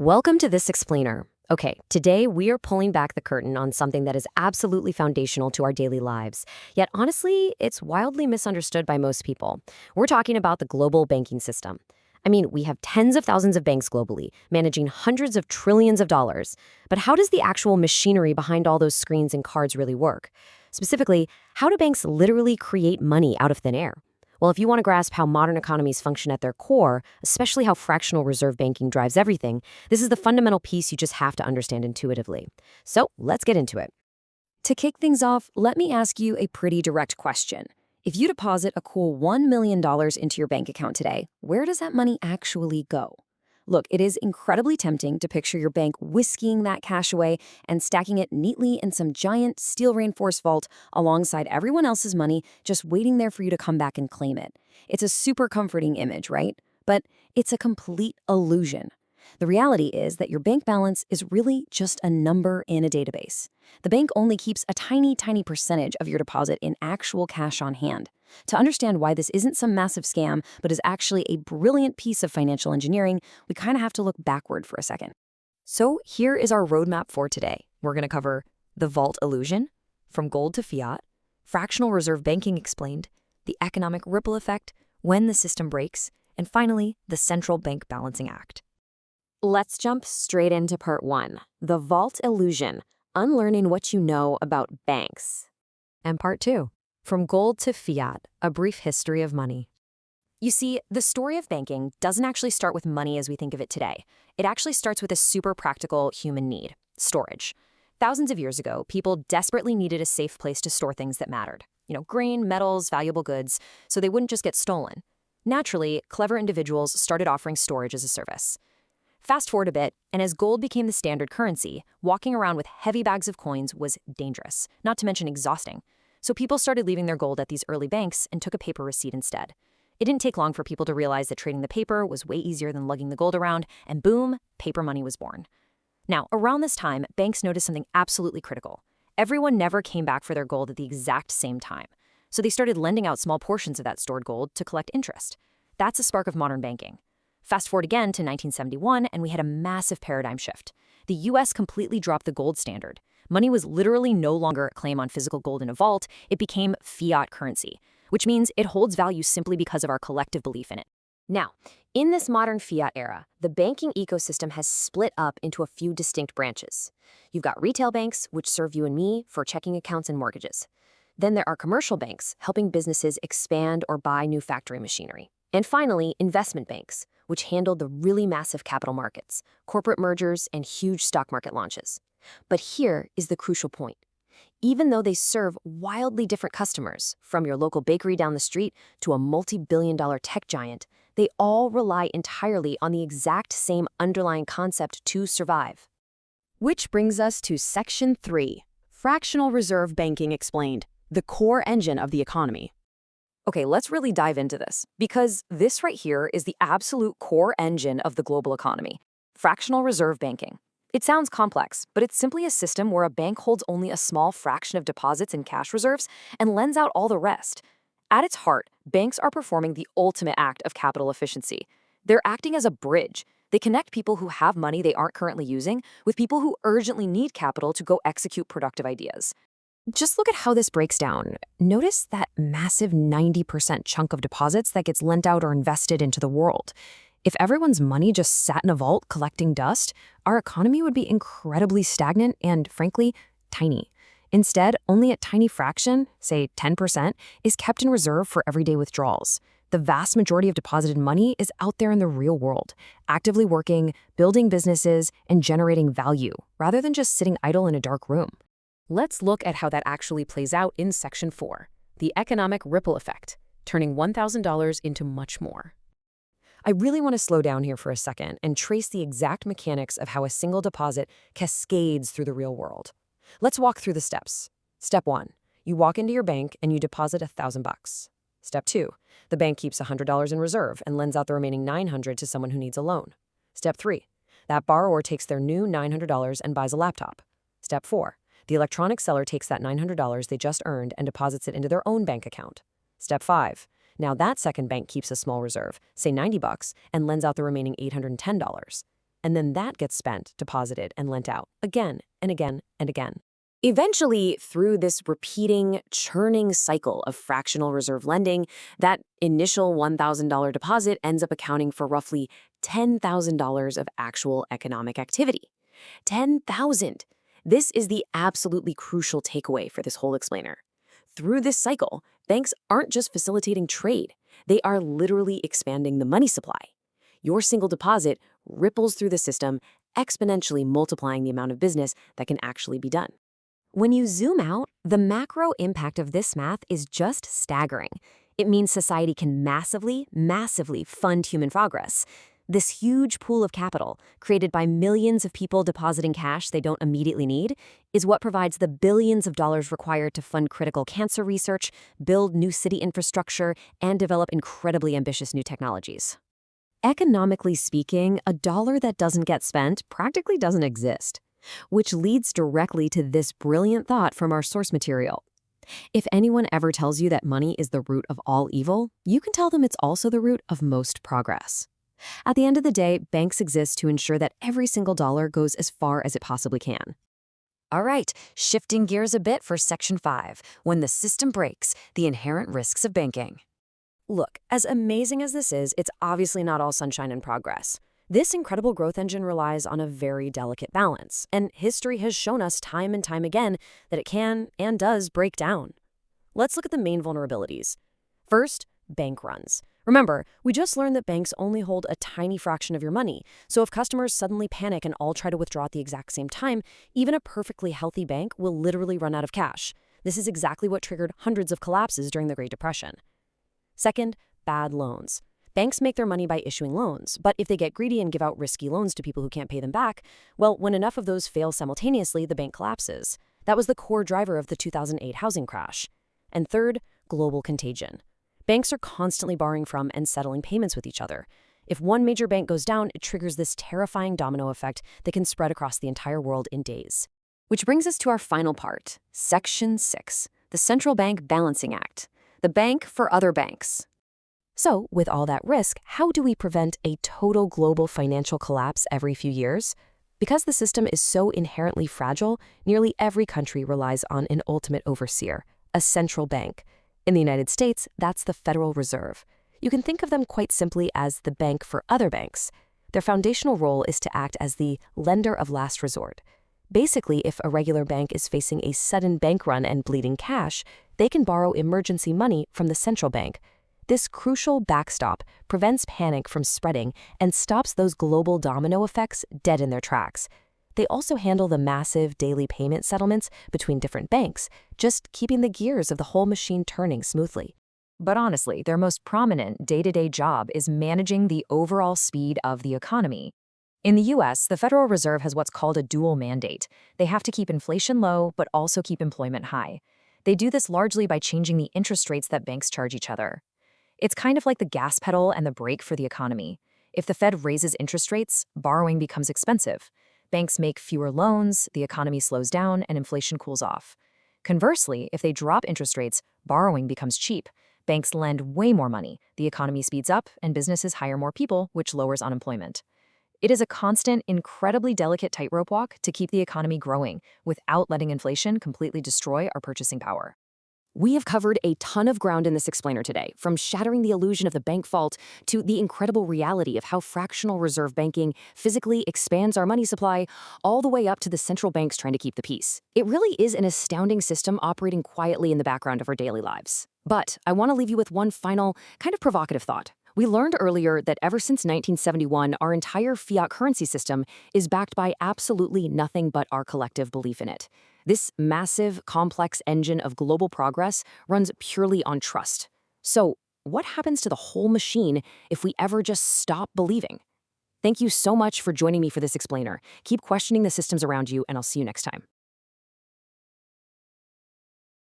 Welcome to This Explainer. Okay, today we are pulling back the curtain on something that is absolutely foundational to our daily lives. Yet honestly, it's wildly misunderstood by most people. We're talking about the global banking system. I mean, we have tens of thousands of banks globally, managing hundreds of trillions of dollars. But how does the actual machinery behind all those screens and cards really work? Specifically, how do banks literally create money out of thin air? Well, if you want to grasp how modern economies function at their core, especially how fractional reserve banking drives everything, this is the fundamental piece you just have to understand intuitively. So let's get into it. To kick things off, let me ask you a pretty direct question. If you deposit a cool $1 million into your bank account today, where does that money actually go? Look, it is incredibly tempting to picture your bank whisking that cash away and stacking it neatly in some giant steel-reinforced vault alongside everyone else's money, just waiting there for you to come back and claim it. It's a super comforting image, right? But it's a complete illusion. The reality is that your bank balance is really just a number in a database. The bank only keeps a tiny, tiny percentage of your deposit in actual cash on hand. To understand why this isn't some massive scam, but is actually a brilliant piece of financial engineering, we kind of have to look backward for a second. So here is our roadmap for today. We're going to cover the vault illusion, from gold to fiat, fractional reserve banking explained, the economic ripple effect, when the system breaks, and finally, the central bank balancing act. Let's jump straight into part one, the vault illusion, unlearning what you know about banks. And part two, from gold to fiat, a brief history of money. You see, the story of banking doesn't actually start with money as we think of it today. It actually starts with a super practical human need, storage. Thousands of years ago, people desperately needed a safe place to store things that mattered. Grain, metals, valuable goods, so they wouldn't just get stolen. Naturally, clever individuals started offering storage as a service. Fast forward a bit, and as gold became the standard currency, walking around with heavy bags of coins was dangerous, not to mention exhausting. So people started leaving their gold at these early banks and took a paper receipt instead. It didn't take long for people to realize that trading the paper was way easier than lugging the gold around, and boom, paper money was born. Now, around this time, banks noticed something absolutely critical. Everyone never came back for their gold at the exact same time. So they started lending out small portions of that stored gold to collect interest. That's a spark of modern banking. Fast forward again to 1971, and we had a massive paradigm shift. The US completely dropped the gold standard. Money was literally no longer a claim on physical gold in a vault. It became fiat currency, which means it holds value simply because of our collective belief in it. Now, in this modern fiat era, the banking ecosystem has split up into a few distinct branches. You've got retail banks, which serve you and me for checking accounts and mortgages. Then there are commercial banks, helping businesses expand or buy new factory machinery. And finally, investment banks, which handled the really massive capital markets, corporate mergers, and huge stock market launches. But here is the crucial point. Even though they serve wildly different customers, from your local bakery down the street to a multi-billion-dollar tech giant, they all rely entirely on the exact same underlying concept to survive. Which brings us to Section 3, Fractional Reserve Banking Explained, the core engine of the economy. Okay, let's really dive into this, because this right here is the absolute core engine of the global economy, fractional reserve banking. It sounds complex, but it's simply a system where a bank holds only a small fraction of deposits in cash reserves and lends out all the rest. At its heart, banks are performing the ultimate act of capital efficiency. They're acting as a bridge. They connect people who have money they aren't currently using with people who urgently need capital to go execute productive ideas. Just look at how this breaks down. Notice that massive 90% chunk of deposits that gets lent out or invested into the world. If everyone's money just sat in a vault collecting dust, our economy would be incredibly stagnant and, frankly, tiny. Instead, only a tiny fraction, say 10%, is kept in reserve for everyday withdrawals. The vast majority of deposited money is out there in the real world, actively working, building businesses, and generating value, rather than just sitting idle in a dark room. Let's look at how that actually plays out in Section 4, the economic ripple effect, turning $1,000 into much more. I really want to slow down here for a second and trace the exact mechanics of how a single deposit cascades through the real world. Let's walk through the steps. Step 1, you walk into your bank and you deposit $1,000. Step 2, the bank keeps $100 in reserve and lends out the remaining $900 to someone who needs a loan. Step 3, that borrower takes their new $900 and buys a laptop. Step 4, the electronic seller takes that $900 they just earned and deposits it into their own bank account. Step 5. Now that second bank keeps a small reserve, say $90, and lends out the remaining $810. and then that gets spent, deposited, and lent out again and again and again. Eventually, through this repeating, churning cycle of fractional reserve lending, that initial $1,000 deposit ends up accounting for roughly $10,000 of actual economic activity. 10,000. This is the absolutely crucial takeaway for this whole explainer. Through this cycle, banks aren't just facilitating trade, they are literally expanding the money supply. Your single deposit ripples through the system, exponentially multiplying the amount of business that can actually be done. When you zoom out, the macro impact of this math is just staggering. It means society can massively, massively fund human progress. This huge pool of capital, created by millions of people depositing cash they don't immediately need, is what provides the billions of dollars required to fund critical cancer research, build new city infrastructure, and develop incredibly ambitious new technologies. Economically speaking, a dollar that doesn't get spent practically doesn't exist, which leads directly to this brilliant thought from our source material. If anyone ever tells you that money is the root of all evil, you can tell them it's also the root of most progress. At the end of the day, banks exist to ensure that every single dollar goes as far as it possibly can. All right, shifting gears a bit for Section 5, when the system breaks, the inherent risks of banking. Look, as amazing as this is, it's obviously not all sunshine and progress. This incredible growth engine relies on a very delicate balance, and history has shown us time and time again that it can and does break down. Let's look at the main vulnerabilities. First, bank runs. Remember, we just learned that banks only hold a tiny fraction of your money, so if customers suddenly panic and all try to withdraw at the exact same time, even a perfectly healthy bank will literally run out of cash. This is exactly what triggered hundreds of collapses during the Great Depression. Second, bad loans. Banks make their money by issuing loans, but if they get greedy and give out risky loans to people who can't pay them back, well, when enough of those fail simultaneously, the bank collapses. That was the core driver of the 2008 housing crash. And third, global contagion. Banks are constantly borrowing from and settling payments with each other. If one major bank goes down, it triggers this terrifying domino effect that can spread across the entire world in days. Which brings us to our final part, Section 6, the Central Bank Balancing Act, the bank for other banks. So, with all that risk, how do we prevent a total global financial collapse every few years? Because the system is so inherently fragile, nearly every country relies on an ultimate overseer, a central bank. In the United States, that's the Federal Reserve. You can think of them quite simply as the bank for other banks. Their foundational role is to act as the lender of last resort. Basically, if a regular bank is facing a sudden bank run and bleeding cash, they can borrow emergency money from the central bank. This crucial backstop prevents panic from spreading and stops those global domino effects dead in their tracks. They also handle the massive daily payment settlements between different banks, just keeping the gears of the whole machine turning smoothly. But honestly, their most prominent day-to-day job is managing the overall speed of the economy. In the US, the Federal Reserve has what's called a dual mandate. They have to keep inflation low, but also keep employment high. They do this largely by changing the interest rates that banks charge each other. It's kind of like the gas pedal and the brake for the economy. If the Fed raises interest rates, borrowing becomes expensive. Banks make fewer loans, the economy slows down, and inflation cools off. Conversely, if they drop interest rates, borrowing becomes cheap. Banks lend way more money, the economy speeds up, and businesses hire more people, which lowers unemployment. It is a constant, incredibly delicate tightrope walk to keep the economy growing without letting inflation completely destroy our purchasing power. We have covered a ton of ground in this explainer today, from shattering the illusion of the bank vault to the incredible reality of how fractional reserve banking physically expands our money supply, all the way up to the central banks trying to keep the peace. It really is an astounding system operating quietly in the background of our daily lives. But I want to leave you with one final, kind of provocative thought. We learned earlier that ever since 1971, our entire fiat currency system is backed by absolutely nothing but our collective belief in it. This massive, complex engine of global progress runs purely on trust. So, what happens to the whole machine if we ever just stop believing? Thank you so much for joining me for this explainer. Keep questioning the systems around you, and I'll see you next time.